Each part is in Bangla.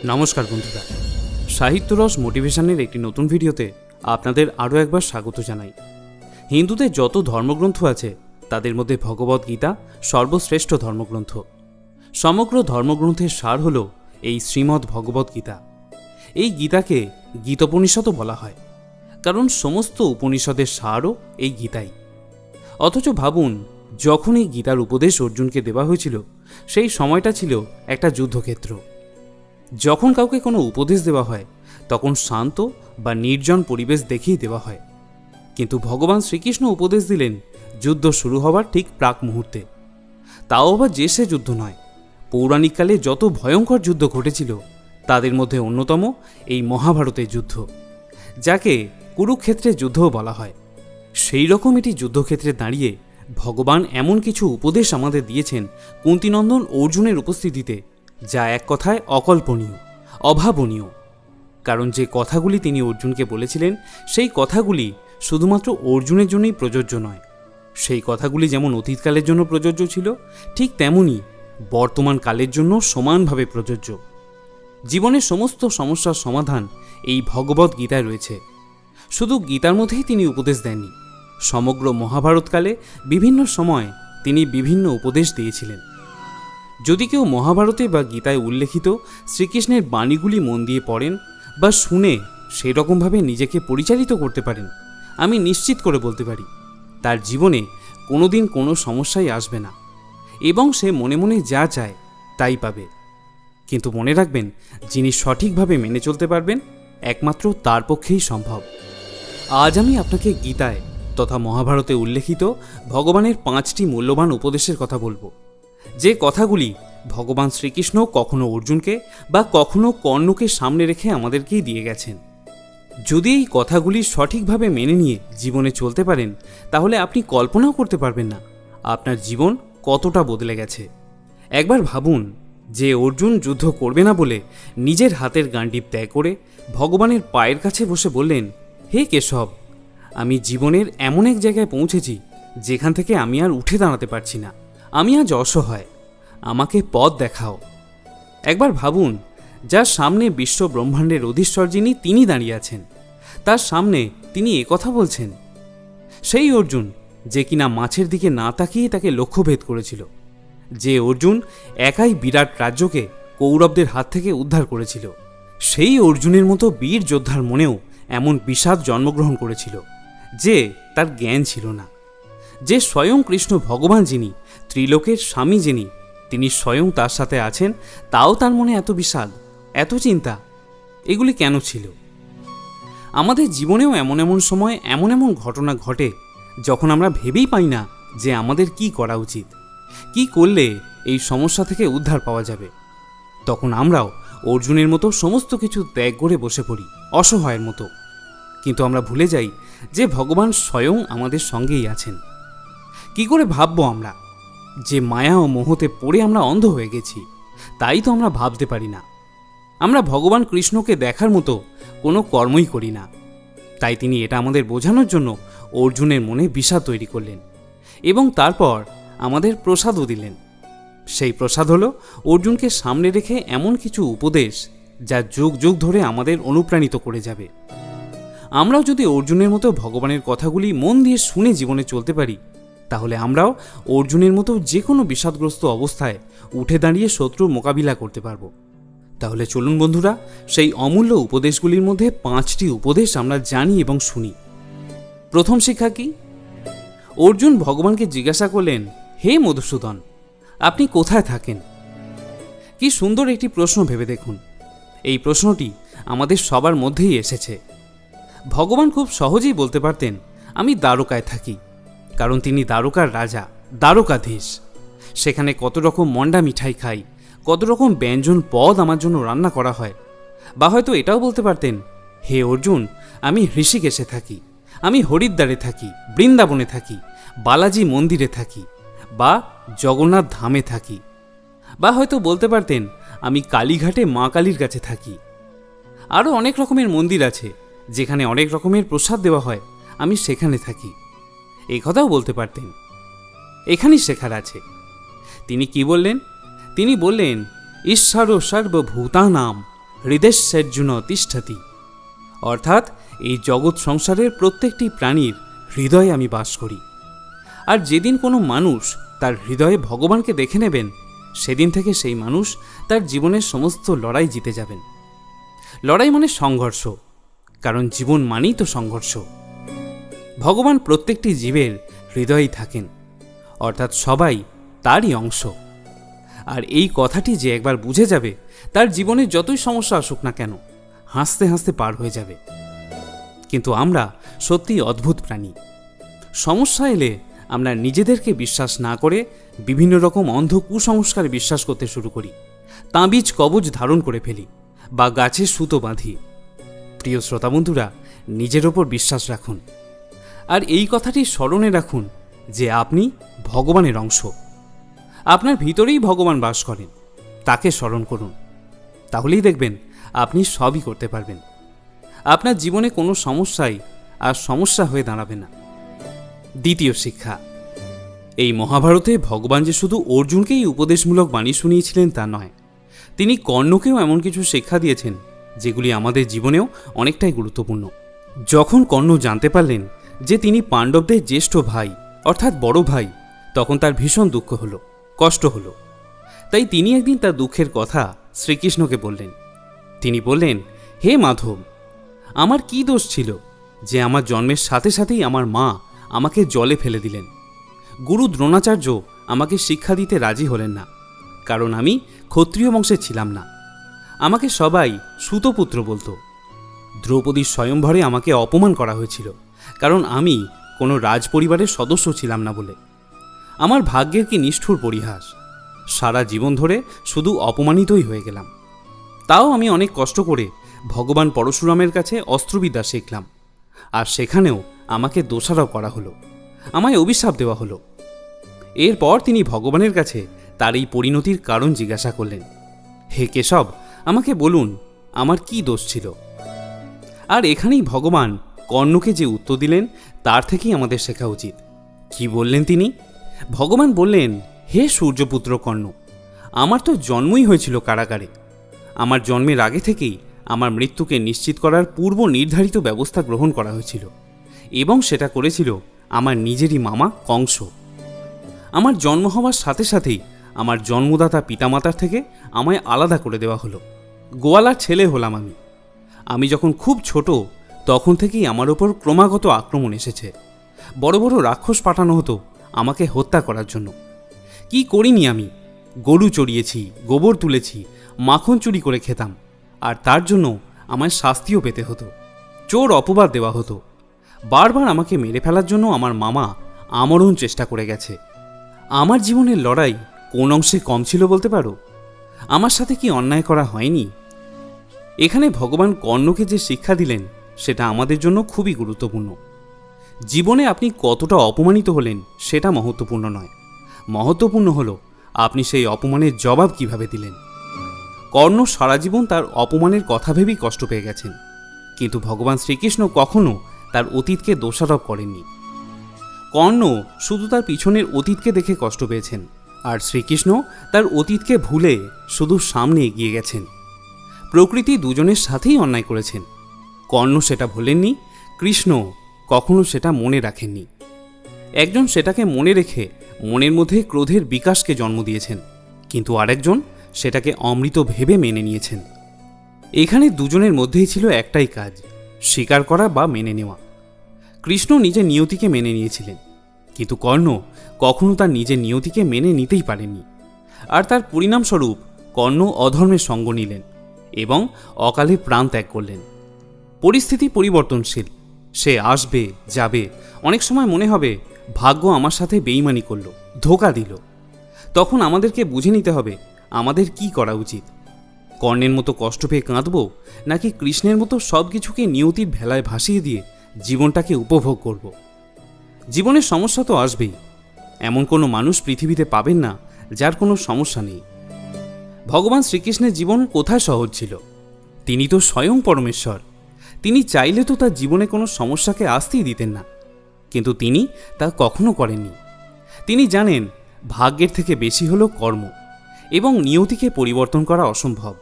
নমস্কার বন্ধুরা, সাহিত্যরস মোটিভেশনের একটি নতুন ভিডিওতে আপনাদের আরও একবার স্বাগত জানাই। হিন্দুদের যত ধর্মগ্রন্থ আছে তাদের মধ্যে ভগবদ্গীতা সর্বশ্রেষ্ঠ ধর্মগ্রন্থ। সমগ্র ধর্মগ্রন্থের সার হল এই শ্রীমদ্ ভগবদ্গীতা। এই গীতাকে গীতোপনিষদও বলা হয়, কারণ সমস্ত উপনিষদের সারও এই গীতাই। অথচ ভাবুন, যখন এই গীতার উপদেশ অর্জুনকে দেওয়া হয়েছিল সেই সময়টা ছিল একটা যুদ্ধক্ষেত্র। যখন কাউকে কোনো উপদেশ দেওয়া হয় তখন শান্ত বা নির্জন পরিবেশ দেখেই দেওয়া হয়, কিন্তু ভগবান শ্রীকৃষ্ণ উপদেশ দিলেন যুদ্ধ শুরু হওয়ার ঠিক প্রাক মুহূর্তে। তাও আবার যে সে যুদ্ধ নয়, পৌরাণিককালে যত ভয়ঙ্কর যুদ্ধ ঘটেছিল তাদের মধ্যে অন্যতম এই মহাভারতের যুদ্ধ, যাকে কুরুক্ষেত্রের যুদ্ধও বলা হয়। সেই রকম এটি যুদ্ধক্ষেত্রে দাঁড়িয়ে ভগবান এমন কিছু উপদেশ আমাদের দিয়েছেন কুন্তিনন্দন অর্জুনের উপস্থিতিতে, যা এক কথায় অকল্পনীয়, অভাবনীয়। কারণ যে কথাগুলি তিনি অর্জুনকে বলেছিলেন সেই কথাগুলি শুধুমাত্র অর্জুনের জন্যই প্রযোজ্য নয়। সেই কথাগুলি যেমন অতীতকালের জন্য প্রযোজ্য ছিল, ঠিক তেমনই বর্তমান কালের জন্য সমানভাবে প্রযোজ্য। জীবনের সমস্ত সমস্যার সমাধান এই ভগবদ গীতায় রয়েছে। শুধু গীতার মধ্যেই তিনি উপদেশ দেননি, সমগ্র মহাভারতকালে বিভিন্ন সময় তিনি বিভিন্ন উপদেশ দিয়েছিলেন। যদি কেউ মহাভারতে বা গীতায় উল্লেখিত শ্রীকৃষ্ণের বাণীগুলি মন দিয়ে পড়েন বা শুনে সেরকমভাবে নিজেকে পরিচালিত করতে পারেন, আমি নিশ্চিত করে বলতে পারি তার জীবনে কোনোদিন কোনো সমস্যাই আসবে না এবং সে মনে মনে যা চায় তাই পাবে। কিন্তু মনে রাখবেন, যিনি সঠিকভাবে মেনে চলতে পারবেন একমাত্র তার পক্ষেই সম্ভব। আজ আমি আপনাকে গীতায় তথা মহাভারতে উল্লেখিত ভগবানের 5টি মূল্যবান উপদেশের কথা বলবো, যে কথাগুলি ভগবান শ্রীকৃষ্ণ কখনো অর্জুনকে বা কখনো কর্ণকে সামনে রেখে আমাদেরকেই দিয়ে গেছেন। যদি এই কথাগুলি সঠিকভাবে মেনে নিয়ে জীবনে চলতে পারেন, তাহলে আপনি কল্পনাও করতে পারবেন না আপনার জীবন কতটা বদলে গেছে। একবার ভাবুন যে অর্জুন যুদ্ধ করবে না বলে নিজের হাতের গান্ডিব ত্যাগ করে ভগবানের পায়ের কাছে বসে বললেন, হে কেশব, আমি জীবনের এমন এক জায়গায় পৌঁছেছি যেখান থেকে আমি আর উঠে দাঁড়াতে পারছি না। আমি আজ অসহায়, আমাকে পথ দেখাও। একবার ভাবুন, যার সামনে বিশ্ব ব্রহ্মাণ্ডের অধীশ্বর যিনি, তিনি দাঁড়িয়ে আছেন, তার সামনে তিনি একথা বলছেন। সেই অর্জুন যে কিনা মাছের দিকে না তাকিয়ে তাকে লক্ষ্যভেদ করেছিল, যে অর্জুন একাই বিরাট রাজ্যকে কৌরবদের হাত থেকে উদ্ধার করেছিল, সেই অর্জুনের মতো বীর যোদ্ধার মনেও এমন বিষাদ জন্মগ্রহণ করেছিল যে তার জ্ঞান ছিল না। যে স্বয়ং কৃষ্ণ ভগবান যিনি, ত্রিলোকের স্বামী যিনি, তিনি স্বয়ং তার সাথে আছেন, তাও তার মনে এত বিষাদ, এত চিন্তা। এগুলি কেন ছিল? আমাদের জীবনেও এমন এমন সময় এমন এমন ঘটনা ঘটে যখন আমরা ভেবেই পাই না যে আমাদের কি করা উচিত, কি করলে এই সমস্যা থেকে উদ্ধার পাওয়া যাবে। তখন আমরাও অর্জুনের মতো সমস্ত কিছু ত্যাগ করে বসে পড়ি, অসহায়ের মতো। কিন্তু আমরা ভুলে যাই যে ভগবান স্বয়ং আমাদের সঙ্গেই আছেন। কি করে ভাববো আমরা যে মায়া ও মোহতে পড়ে আমরা অন্ধ হয়ে গেছি? তাই তো আমরা ভাবতে পারি না। আমরা ভগবান কৃষ্ণকে দেখার মতো কোনো কর্মই করি না। তাই তিনি এটা আমাদের বোঝানোর জন্য অর্জুনের মনে বিষাদ তৈরি করলেন এবং তারপর আমাদের প্রসাদও দিলেন। সেই প্রসাদ হলো অর্জুনকে সামনে রেখে এমন কিছু উপদেশ যা যুগ যুগ ধরে আমাদের অনুপ্রাণিত করে যাবে। আমরাও যদি অর্জুনের মতো ভগবানের কথাগুলি মন দিয়ে শুনে জীবনে চলতে পারি, তাহলে আমরাও অর্জুনের মতো যে কোনো বিষাদগ্রস্ত অবস্থায় উঠে দাঁড়িয়ে শত্রুর মোকাবিলা করতে পারব। তাহলে চলুন বন্ধুরা, সেই অমূল্য উপদেশগুলির মধ্যে 5টি উপদেশ আমরা জানি এবং শুনি। প্রথম শিক্ষা কি? অর্জুন ভগবানকে জিজ্ঞাসা করলেন, হে মধুসূদন, আপনি কোথায় থাকেন? কি সুন্দর একটি প্রশ্ন, ভেবে দেখুন। এই প্রশ্নটি আমাদের সবার মধ্যেই এসেছে। ভগবান খুব সহজেই বলতে পারতেন, আমি দ্বারকায় থাকি, কারণ তিনি দ্বারকার রাজা, দ্বারকাধীশ। সেখানে কত রকম মন্ডা মিঠাই খাই, কত রকম ব্যঞ্জন পদ আমার জন্য রান্না করা হয়। বা হয়তো এটাও বলতে পারতেন, হে অর্জুন, আমি ঋষিকেশে থাকি, আমি হরিদ্বারে থাকি, বৃন্দাবনে থাকি, বালাজি মন্দিরে থাকি, বা জগন্নাথ ধামে থাকি। বা হয়তো বলতে পারতেন, আমি কালীঘাটে মা কালীর কাছে থাকি। আরও অনেক রকমের মন্দির আছে যেখানে অনেক রকমের প্রসাদ দেওয়া হয়, আমি সেখানে থাকি। এই কথাও বলতে পারতেন। এখানেই শেখার আছে। তিনি কি বললেন? তিনি বললেন, ঈশ্বর সর্বভূতানাম হৃদয়স্যর্জুন তিষ্ঠতি, অর্থাৎ এই জগৎ সংসারের প্রত্যেকটি প্রাণীর হৃদয়ে আমি বাস করি। আর যেদিন কোনো মানুষ তার হৃদয়ে ভগবানকে দেখে নেবেন, সেদিন থেকে সেই মানুষ তার জীবনের সমস্ত লড়াই জিতে যাবেন। লড়াই মানে সংঘর্ষ, কারণ জীবন মানেই তো সংঘর্ষ। ভগবান প্রত্যেকটি জীবের হৃদয়েই থাকেন, অর্থাৎ সবাই তারই অংশ। আর এই কথাটি যে একবার বুঝে যাবে, তার জীবনে যতই সমস্যা আসুক না কেন, হাসতে হাসতে পার হয়ে যাবে। কিন্তু আমরা সত্যিই অদ্ভুত প্রাণী। সমস্যা এলে আমরা নিজেদেরকে বিশ্বাস না করে বিভিন্ন রকম অন্ধ কুসংস্কারে বিশ্বাস করতে শুরু করি, তাবিজ কবজ ধারণ করে ফেলি বা গাছের সুতো বাঁধি। প্রিয় শ্রোতা বন্ধুরা, নিজের ওপর বিশ্বাস রাখুন, আর এই কথাটি স্মরণে রাখুন যে আপনি ভগবানের অংশ। আপনার ভিতরেই ভগবান বাস করেন, তাকে স্মরণ করুন, তাহলেই দেখবেন আপনি সবই করতে পারবেন। আপনার জীবনে কোনো সমস্যাই আর সমস্যা হয়ে দাঁড়াবে না। দ্বিতীয় শিক্ষা, এই মহাভারতে ভগবান যে শুধু অর্জুনকেই উপদেশমূলক বাণী শুনিয়েছিলেন তা নয়, তিনি কর্ণকেও এমন কিছু শিক্ষা দিয়েছেন যেগুলি আমাদের জীবনেও অনেকটাই গুরুত্বপূর্ণ। যখন কর্ণ জানতে পারলেন যে তিনি পাণ্ডবদের জ্যেষ্ঠ ভাই অর্থাৎ বড় ভাই, তখন তার ভীষণ দুঃখ হলো, কষ্ট হলো। তাই তিনি একদিন তার দুঃখের কথা শ্রীকৃষ্ণকে বললেন। তিনি বললেন, হে মাধব, আমার কি দোষ ছিল যে আমার জন্মের সাথে সাথেই আমার মা আমাকে জলে ফেলে দিলেন? গুরু দ্রোণাচার্য আমাকে শিক্ষা দিতে রাজি হলেন না, কারণ আমি ক্ষত্রিয় বংশে ছিলাম না। আমাকে সবাই সুতপুত্র বলতো। দ্রৌপদীর স্বয়ংবরে আমাকে অপমান করা হয়েছিল, কারণ আমি কোনো রাজপরিবারের সদস্য ছিলাম না বলে। আমার ভাগ্যের কি নিষ্ঠুর পরিহাস! সারা জীবন ধরে শুধু অপমানিতই হয়ে গেলাম। তাও আমি অনেক কষ্ট করে ভগবান পরশুরামের কাছে অস্ত্রবিদ্যা শিখলাম, আর সেখানেও আমাকে দোষারোপ করা হলো, আমায় অভিশাপ দেওয়া হলো। এরপর তিনি ভগবানের কাছে তার এই পরিণতির কারণ জিজ্ঞাসা করলেন। হে কেশব, আমাকে বলুন আমার কি দোষ ছিল? আর এখানেই ভগবান কর্ণকে যে উত্তর দিলেন তার থেকেই আমাদের শেখা উচিত। কি বললেন তিনি? ভগবান বললেন, হে সূর্যপুত্র কর্ণ, আমার তো জন্মই হয়েছিল কারাগারে। আমার জন্মের আগে থেকেই আমার মৃত্যুকে নিশ্চিত করার পূর্ব নির্ধারিত ব্যবস্থা গ্রহণ করা হয়েছিল, এবং সেটা করেছিল আমার নিজেরই মামা কংস। আমার জন্ম হওয়ার সাথে সাথেই আমার জন্মদাতা পিতামাতার থেকে আমায় আলাদা করে দেওয়া হলো। গোয়ালার ছেলে হলাম আমি। আমি যখন খুব ছোট, তখন থেকেই আমার ওপর ক্রমাগত আক্রমণ এসেছে। বড় বড় রাক্ষস পাঠানো হতো আমাকে হত্যা করার জন্য। কি করিনি আমি? গরু চড়িয়েছি, গোবর তুলেছি, মাখন চুরি করে খেতাম, আর তার জন্য আমায় শাস্তিও পেতে হতো। চোর অপবাদ দেওয়া হতো। বারবার আমাকে মেরে ফেলার জন্য আমার মামা আমরণ চেষ্টা করে গেছে। আমার জীবনের লড়াই কোন অংশে কম ছিল বলতে পারো? আমার সাথে কি অন্যায় করা হয়নি? এখানে ভগবান কর্ণকে যে শিক্ষা দিলেন সেটা আমাদের জন্য খুবই গুরুত্বপূর্ণ। জীবনে আপনি কতটা অপমানিত হলেন সেটা মহত্বপূর্ণ নয়, মহত্বপূর্ণ হলো আপনি সেই অপমানের জবাব কিভাবে দিলেন। কর্ণ সারা জীবন তার অপমানের কথা ভেবেই কষ্ট পেয়ে গেছেন, কিন্তু ভগবান শ্রীকৃষ্ণ কখনো তার অতীতকে দোষারোপ করেননি। কর্ণ শুধু তার পিছনের অতীতকে দেখে কষ্ট পেয়েছেন, আর শ্রীকৃষ্ণ তার অতীতকে ভুলে শুধু সামনে এগিয়ে গেছেন। প্রকৃতি দুজনের সাথেই অন্যায় করেছেন। কর্ণ সেটা ভোলেননি, কৃষ্ণ কখনো সেটা মনে রাখেননি। একজন সেটাকে মনে রেখে মনের মধ্যে ক্রোধের বিকাশকে জন্ম দিয়েছেন, কিন্তু আরেকজন সেটাকে অমৃত ভেবে মেনে নিয়েছেন। এখানে দুজনের মধ্যেই ছিল একটাই কাজ, স্বীকার করা বা মেনে নেওয়া। কৃষ্ণ নিজের নিয়তিকে মেনে নিয়েছিলেন, কিন্তু কর্ণ কখনো তার নিজের নিয়তিকে মেনে নিতেই পারেননি। আর তার পরিণামস্বরূপ কর্ণ অধর্মের সঙ্গ নিলেন এবং অকালে প্রাণ ত্যাগ করলেন। পরিস্থিতি পরিবর্তনশীল, সে আসবে যাবে। অনেক সময় মনে হবে ভাগ্য আমার সাথে বেইমানি করলো, ধোঁকা দিল। তখন আমাদেরকে বুঝে নিতে হবে আমাদের কি করা উচিত। কর্ণের মতো কষ্ট পেয়ে কাঁদব, নাকি কৃষ্ণের মতো সব কিছুকে নিয়তির ভেলায় ভাসিয়ে দিয়ে জীবনটাকে উপভোগ করব। জীবনের সমস্যা তো আসবেই। এমন কোনো মানুষ পৃথিবীতে পাবেন না যার কোনো সমস্যা নেই। ভগবান শ্রীকৃষ্ণের জীবন কোথায় সহজ ছিল? তিনি তো স্বয়ং পরমেশ্বর। তিনি চাইলে তো তার জীবনে কোনো সমস্যাকে আসতেই দিতেন না, কিন্তু তিনি তা কখনো করেননি। তিনি জানেন ভাগ্যের থেকে বেশি হলো কর্ম, এবং নিয়তিকে পরিবর্তন করা অসম্ভব।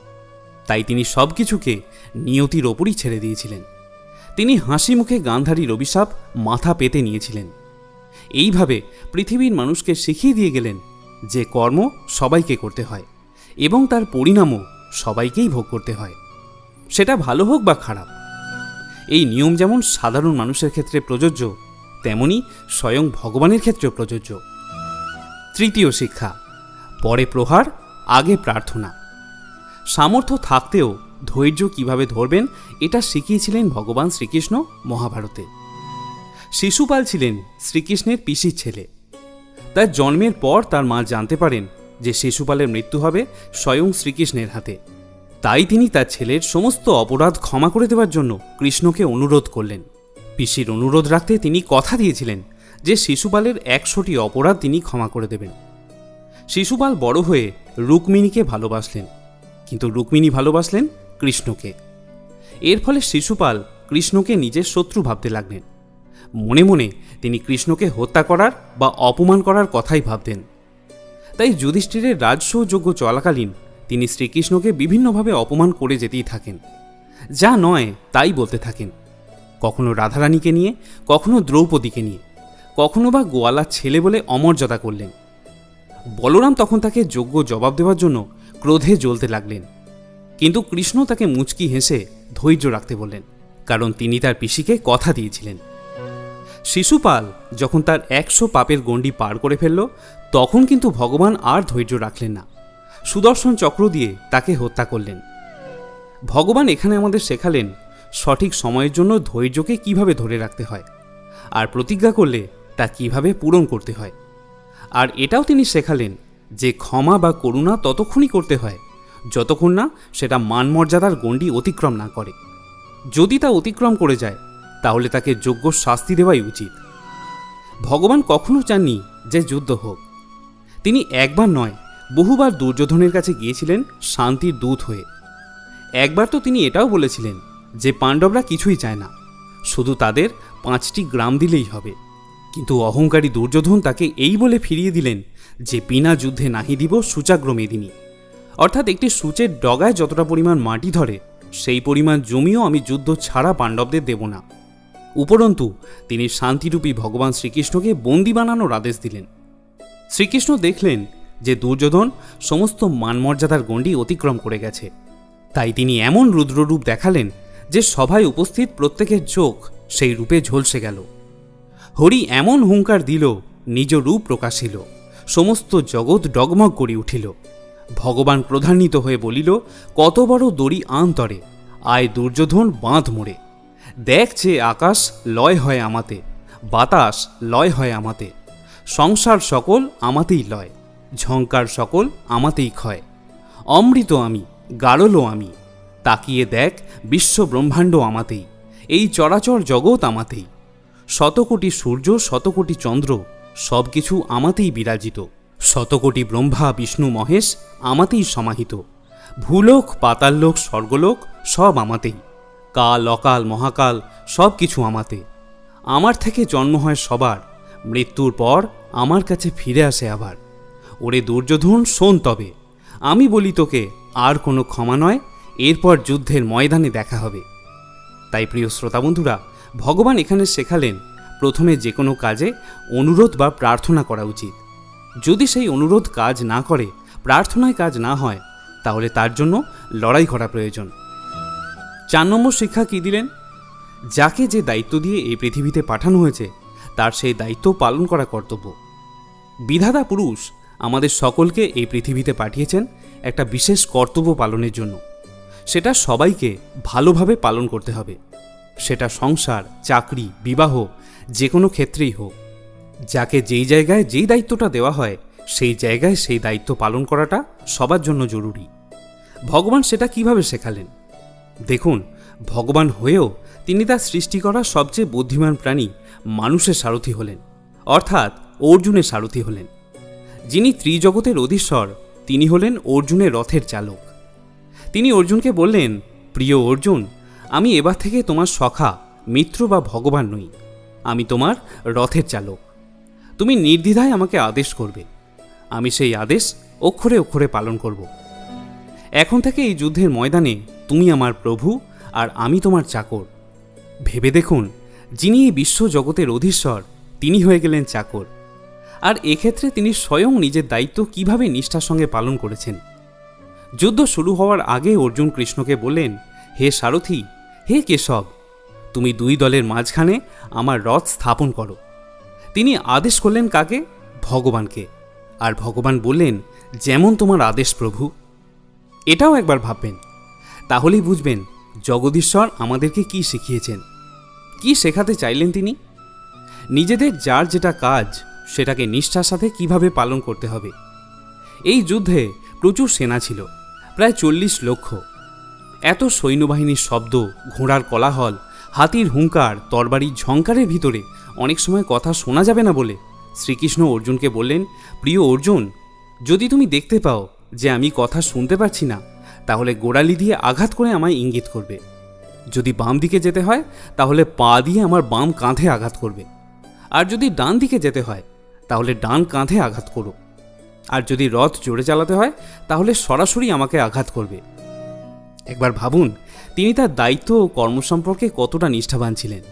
তাই তিনি সব কিছুকে নিয়তির ওপরই ছেড়ে দিয়েছিলেন। তিনি হাসি মুখে গান্ধারীর অভিশাপ মাথা পেতে নিয়েছিলেন। এইভাবে পৃথিবীর মানুষকে শিখিয়ে দিয়ে গেলেন যে কর্ম সবাইকে করতে হয় এবং তার পরিণামও সবাইকেই ভোগ করতে হয়, সেটা ভালো হোক বা খারাপ। এই নিয়ম যেমন সাধারণ মানুষের ক্ষেত্রে প্রযোজ্য, তেমনি স্বয়ং ভগবানের ক্ষেত্রেও প্রযোজ্য। তৃতীয় শিক্ষা, পরে প্রহার আগে প্রার্থনা। সামর্থ্য থাকতেও ধৈর্য কিভাবে ধরবেন এটা শিখিয়েছিলেন ভগবান শ্রীকৃষ্ণ মহাভারতে। শিশুপাল ছিলেন শ্রীকৃষ্ণের পিসির ছেলে। তার জন্মের পর তার মা জানতে পারেন যে শিশুপালের মৃত্যু হবে স্বয়ং শ্রীকৃষ্ণের হাতে। তাই তিনি তার ছেলের সমস্ত অপরাধ ক্ষমা করে দেওয়ার জন্য কৃষ্ণকে অনুরোধ করলেন। পিসির অনুরোধ রাখতে তিনি কথা দিয়েছিলেন যে শিশুপালের 100টি অপরাধ তিনি ক্ষমা করে দেবেন। শিশুপাল বড় হয়ে রুক্মিণীকে ভালোবাসলেন, কিন্তু রুক্মিণী ভালোবাসলেন কৃষ্ণকে। এর ফলে শিশুপাল কৃষ্ণকে নিজের শত্রু ভাবতে লাগলেন। মনে মনে তিনি কৃষ্ণকে হত্যা করার বা অপমান করার কথাই ভাবতেন। তাই যুধিষ্ঠিরের রাজসূয় চলাকালীন তিনি শ্রীকৃষ্ণকে বিভিন্নভাবে অপমান করে যেতেই থাকেন, যা নয় তাই বলতে থাকেন। কখনো রাধারানীকে নিয়ে, কখনো দ্রৌপদীকে নিয়ে, কখনো বা গোয়ালার ছেলে বলে অমর্যাদা করলেন। বলরাম তখন তাকে যোগ্য জবাব দেওয়ার জন্য ক্রোধে জ্বলতে লাগলেন, কিন্তু কৃষ্ণ তাকে মুচকি হেসে ধৈর্য রাখতে বললেন, কারণ তিনি তার পিসিকে কথা দিয়েছিলেন। শিশুপাল যখন তার 100 পাপের গণ্ডি পার করে ফেলল, তখন কিন্তু ভগবান আর ধৈর্য রাখলেন না, সুদর্শন চক্র দিয়ে তাকে হত্যা করলেন। ভগবান এখানে আমাদের শেখালেন সঠিক সময়ের জন্য ধৈর্যকে কিভাবে ধরে রাখতে হয়, আর প্রতিজ্ঞা করলে তা কিভাবে পূরণ করতে হয়। আর এটাও তিনি শেখালেন যে ক্ষমা বা করুণা ততক্ষণই করতে হয় যতক্ষণ না সেটা মানমর্যাদার গণ্ডি অতিক্রম না করে। যদি তা অতিক্রম করে যায় তাহলে তাকে যোগ্য শাস্তি দেওয়াই উচিত। ভগবান কখনো চাননি যে যুদ্ধ হোক। তিনি একবার নয়, বহুবার দুর্যোধনের কাছে গিয়েছিলেন শান্তির দূত হয়ে। একবার তো তিনি এটাও বলেছিলেন যে পাণ্ডবরা কিছুই চায় না, শুধু তাদের 5টি গ্রাম দিলেই হবে। কিন্তু অহংকারী দুর্যোধন তাকে এই বলে ফিরিয়ে দিলেন যে বিনা যুদ্ধে নাহি দিব সূচাগ্র মেদিনী, অর্থাৎ একটি সূচের ডগায় যতটা পরিমাণ মাটি ধরে সেই পরিমাণ জমিও আমি যুদ্ধ ছাড়া পাণ্ডবদের দেব না। উপরন্তু তিনি শান্তিরূপী ভগবান শ্রীকৃষ্ণকে বন্দি বানানোর আদেশ দিলেন। শ্রীকৃষ্ণ দেখলেন যে দুর্যোধন সমস্ত মানমর্যাদার গণ্ডি অতিক্রম করে গেছে, তাই তিনি এমন রুদ্ররূপ দেখালেন যে সভায় উপস্থিত প্রত্যেকের চোখ সেই রূপে ঝলসে গেল। হরি এমন হুঙ্কার দিল, নিজ রূপ প্রকাশিল, সমস্ত জগৎ ডগমগ করি উঠিল। ভগবান ক্রোধান্বিত হয়ে বলিল, কত বড় দড়ি আন্তরে, আয় দুর্যোধন বাঁধ মোড়ে। দেখছে আকাশ লয় হয় আমাতে, বাতাস লয় হয় আমাতে, সংসার সকল আমাতেই লয়, ঝঙ্কার সকল আমাতেই ক্ষয়। অমৃত আমি, গাড়লো আমি, তাকিয়ে দেখ বিশ্ব ব্রহ্মাণ্ড আমাতেই, এই চরাচর জগৎ আমাতেই। শতকোটি সূর্য, শতকোটি চন্দ্র, সব কিছু আমাতেই বিরাজিত। শতকোটি ব্রহ্মা বিষ্ণু মহেশ আমাতেই সমাহিত। ভূলোক পাতাললোক স্বর্গলোক সব আমাতেই। কাল অকাল মহাকাল সব কিছু আমাতে। আমার থেকে জন্ম হয় সবার, মৃত্যুর পর আমার কাছে ফিরে আসে আবার। ওরে দুর্যোধন শোন তবে, আমি বলি তোকে আর কোনো ক্ষমা নয়, এরপর যুদ্ধের ময়দানে দেখা হবে। তাই প্রিয় শ্রোতা বন্ধুরা, ভগবান এখানে শেখালেন প্রথমে যে কোনো কাজে অনুরোধ বা প্রার্থনা করা উচিত। যদি সেই অনুরোধ কাজ না করে, প্রার্থনায় কাজ না হয়, তাহলে তার জন্য লড়াই করা প্রয়োজন। 4 নম্বর শিক্ষা কি দিলেন? যাকে যে দায়িত্ব দিয়ে এই পৃথিবীতে পাঠানো হয়েছে তার সেই দায়িত্ব পালন করা কর্তব্য। বিধাতা পুরুষ আমাদের সকলকে এই পৃথিবীতে পাঠিয়েছেন একটা বিশেষ কর্তব্য পালনের জন্য। সেটা সবাইকে ভালোভাবে পালন করতে হবে, সেটা সংসার, চাকরি, বিবাহ, যে কোনো ক্ষেত্রেই হোক। যাকে যেই জায়গায় যেই দায়িত্বটা দেওয়া হয় সেই জায়গায় সেই দায়িত্ব পালন করাটা সবার জন্য জরুরি। ভগবান সেটা কিভাবে শেখালেন? দেখুন, ভগবান হয়েও তিনি তার সৃষ্টি করা সবচেয়ে বুদ্ধিমান প্রাণী মানুষের সারথি হলেন, অর্থাৎ অর্জুনের সারথি হলেন। যিনি ত্রিজগতের অধীশ্বর তিনি হলেন অর্জুনের রথের চালক। তিনি অর্জুনকে বললেন, প্রিয় অর্জুন, আমি এবার থেকে তোমার সখা, মিত্র বা ভগবান নই, আমি তোমার রথের চালক। তুমি নির্দ্বিধায় আমাকে আদেশ করবে, আমি সেই আদেশ অক্ষরে অক্ষরে পালন করব। এখন থেকে এই যুদ্ধের ময়দানে তুমি আমার প্রভু আর আমি তোমার চাকর। ভেবে দেখুন, যিনি এই বিশ্ব জগতের অধীশ্বর তিনি হয়ে গেলেন চাকর। আর এক্ষেত্রে তিনি স্বয়ং নিজের দায়িত্ব কিভাবে নিষ্ঠার সঙ্গে পালন করেছেন। যুদ্ধ শুরু হওয়ার আগে অর্জুন কৃষ্ণকে বললেন, হে সারথি, হে কেশব, তুমি দুই দলের মাঝখানে আমার রথ স্থাপন করো। তিনি আদেশ করলেন কাকে? ভগবানকে। আর ভগবান বললেন, যেমন তোমার আদেশ প্রভু। এটাও একবার ভাববেন, তাহলেই বুঝবেন জগদীশ্বর আমাদেরকে কি শিখিয়েছেন, কি শেখাতে চাইলেন তিনি। নিজেদের যার যেটা কাজ সেটাকে নিষ্ঠার সাথে কিভাবে পালন করতে হবে। এই যুদ্ধে প্রচুর সেনা ছিল, প্রায় 40 লক্ষ। এত সৈন্যবাহিনীর শব্দ, ঘোড়ার কোলাহল, হাতির হুঙ্কার, তরবারির ঝঙ্কারের ভিতরে অনেক সময় কথা শোনা যাবে না বলে শ্রীকৃষ্ণ অর্জুনকে বললেন, প্রিয় অর্জুন, যদি তুমি দেখতে পাও যে আমি কথা শুনতে পাচ্ছি না, তাহলে গোড়ালি দিয়ে আঘাত করে আমায় ইঙ্গিত করবে। যদি বাম দিকে যেতে হয় তাহলে পা দিয়ে আমার বাম কাঁধে আঘাত করবে। আর যদি ডান দিকে যেতে হয় তাহলে ডান কাঁধে আঘাত করো। আর যদি রথ জোরে চালাতে হয় তাহলে সরাসরি আমাকে আঘাত করবে। একবার ভাবুন, তিনি তার দায়িত্ব ও কর্ম সম্পর্কে কতটা নিষ্ঠাবান ছিলেন।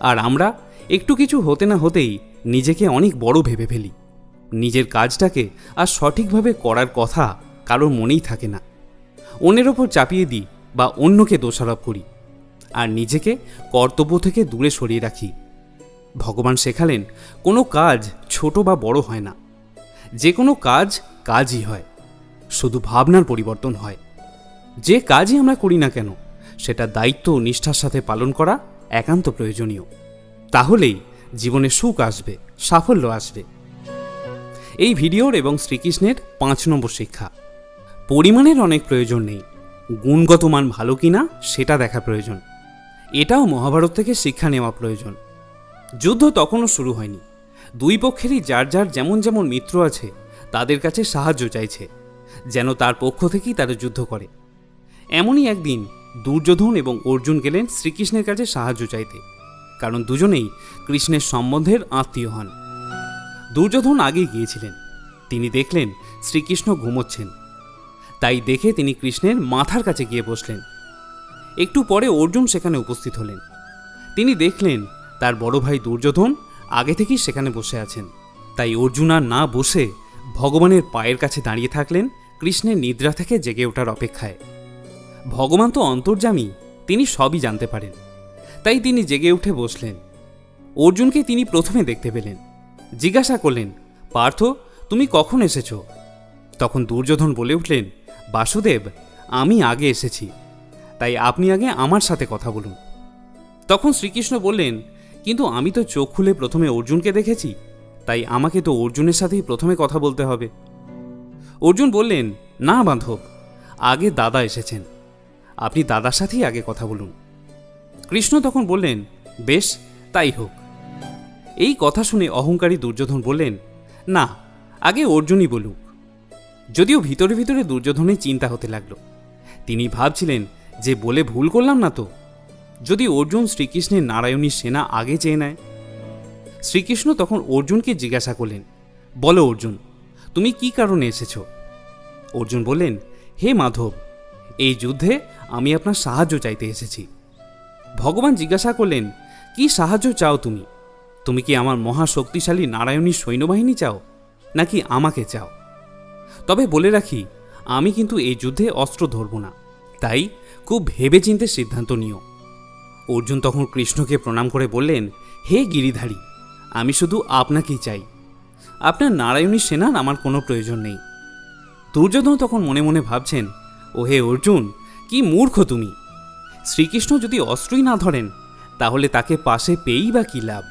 আর আমরা একটু কিছু হতে না হতেই নিজেকে অনেক বড় ভেবে ফেলি। নিজের কাজটাকে আর সঠিকভাবে করার কথা কারোর মনেই থাকে না। অন্যের ওপর চাপিয়ে দিই বা অন্যকে দোষারোপ করি, আর নিজেকে কর্তব্য থেকে দূরে সরিয়ে রাখি। ভগবান শেখালেন, কোনো কাজ ছোট বা বড় হয় না, যে কোনো কাজ কাজই হয়, শুধু ভাবনার পরিবর্তন হয়। যে কাজই আমরা করি না কেন সেটা দায়িত্ব ও নিষ্ঠার সাথে পালন করা একান্ত প্রয়োজনীয়। তাহলেই জীবনে সুখ আসবে, সাফল্য আসবে। এই ভিডিওর এবং শ্রীকৃষ্ণের 5 নম্বর শিক্ষা, পরিমাণের অনেক প্রয়োজন নেই, গুণগত মান ভালো কিনা সেটা দেখা প্রয়োজন। এটাও মহাভারত থেকে শিক্ষা নেওয়া প্রয়োজন। যুদ্ধ তখনও শুরু হয়নি। দুই পক্ষেরই যার যার যেমন যেমন মিত্র আছে তাদের কাছে সাহায্য চাইছে, যেন তার পক্ষ থেকেই তারা যুদ্ধ করে। এমনই একদিন দুর্যোধন এবং অর্জুন গেলেন শ্রীকৃষ্ণের কাছে সাহায্য চাইতে, কারণ দুজনেই কৃষ্ণের সম্বন্ধের আত্মীয় হন। দুর্যোধন আগেই গিয়েছিলেন। তিনি দেখলেন শ্রীকৃষ্ণ ঘুমোচ্ছেন, তাই দেখে তিনি কৃষ্ণের মাথার কাছে গিয়ে বসলেন। একটু পরে অর্জুন সেখানে উপস্থিত হলেন। তিনি দেখলেন তার বড় ভাই দুর্যোধন আগে থেকেই সেখানে বসে আছেন। তাই অর্জুন আর না বসে ভগবানের পায়ের কাছে দাঁড়িয়ে থাকলেন কৃষ্ণের নিদ্রা থেকে জেগে ওঠার অপেক্ষায়। ভগবান তো অন্তর্যামী, তিনি সবই জানতে পারেন। তাই তিনি জেগে উঠে বসলেন। অর্জুনকে তিনি প্রথমে দেখতে পেলেন। জিজ্ঞাসা করলেন, পার্থ, তুমি কখন এসেছ? তখন দুর্যোধন বলে উঠলেন, বাসুদেব, আমি আগে এসেছি, তাই আপনি আগে আমার সাথে কথা বলুন। তখন শ্রীকৃষ্ণ বললেন, কিন্তু আমি তো চোখ খুলে প্রথমে অর্জুনকে দেখেছি, তাই আমাকে তো অর্জুনের সাথেই প্রথমে কথা বলতে হবে। অর্জুন বললেন, না বান্ধব, আগে দাদা এসেছেন, আপনি দাদার সাথেই আগে কথা বলুন। কৃষ্ণ তখন বললেন, বেশ, তাই হোক। এই কথা শুনে অহংকারী দুর্যোধন বললেন, না, আগে অর্জুনই বলুক। যদিও ভিতরে ভিতরে দুর্যোধনের চিন্তা হতে লাগলো। তিনি ভাবছিলেন যে বলে ভুল করলাম না তো, যদি অর্জুন শ্রীকৃষ্ণের নারায়ণী সেনা আগে চেয়ে নেয়। শ্রীকৃষ্ণ তখন অর্জুনকে জিজ্ঞাসা করলেন, বলো অর্জুন, তুমি কি কারণে এসেছ? অর্জুন বললেন, হে মাধব, এই যুদ্ধে আমি আপনার সাহায্য চাইতে এসেছি। ভগবান জিজ্ঞাসা করলেন, কি সাহায্য চাও তুমি? তুমি কি আমার মহাশক্তিশালী নারায়ণী সৈন্যবাহিনী চাও, নাকি আমাকে চাও? তবে বলে রাখি, আমি কিন্তু এই যুদ্ধে অস্ত্র ধরব না, তাই খুব ভেবেচিন্তে সিদ্ধান্ত নিও। অর্জুন তখন কৃষ্ণকে প্রণাম করে বললেন, হে গিরিধারী, আমি শুধু আপনাকেই চাই, আপনার নারায়ণী সেনার আমার কোনো প্রয়োজন নেই। দুর্যোধন তখন মনে মনে ভাবছেন, ও হে অর্জুন, কি মূর্খ তুমি! শ্রীকৃষ্ণ যদি অস্ত্রই না ধরেন তাহলে তাকে পাশে পেয়েই বা কী লাভ?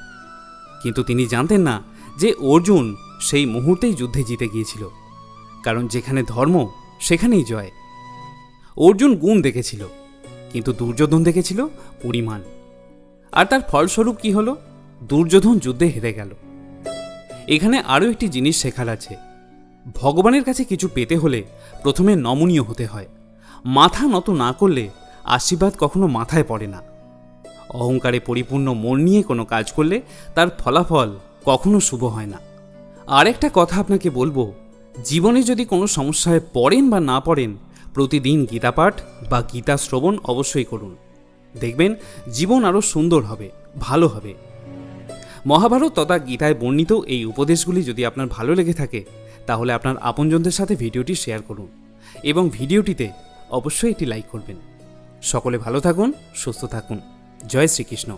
কিন্তু তিনি জানতেন না যে অর্জুন সেই মুহূর্তেই যুদ্ধে জিতে গিয়েছিল, কারণ যেখানে ধর্ম সেখানেই জয়। অর্জুন গুণ দেখেছিল, কিন্তু দুর্যোধন দেখেছিল পরিমাণ। আর তার ফলস্বরূপ কি হলো? দুর্যোধন যুদ্ধে হেরে গেল। এখানে আরও একটি জিনিস শেখার আছে। ভগবানের কাছে কিছু পেতে হলে প্রথমে নমনীয় হতে হয়। মাথা নত না করলে আশীর্বাদ কখনো মাথায় পড়ে না। অহংকারে পরিপূর্ণ মন নিয়ে কোনো কাজ করলে তার ফলাফল কখনো শুভ হয় না। আর একটা কথা আপনাকে বলবো, জীবনে যদি কোনো সমস্যায় পড়েন বা না পড়েন, প্রতিদিন গীতা পাঠ বা গীতা শ্রবণ অবশ্যই করুন। দেখবেন জীবন আরও সুন্দর হবে, ভালো হবে। মহাভারত তথা গীতায় বর্ণিত এই উপদেশগুলি যদি আপনার ভালো লেগে থাকে তাহলে আপনার আপনজনদের সাথে ভিডিওটি শেয়ার করুন এবং ভিডিওটিতে অবশ্যই একটি লাইক করবেন। সকলে ভালো থাকুন, সুস্থ থাকুন। জয় শ্রীকৃষ্ণ।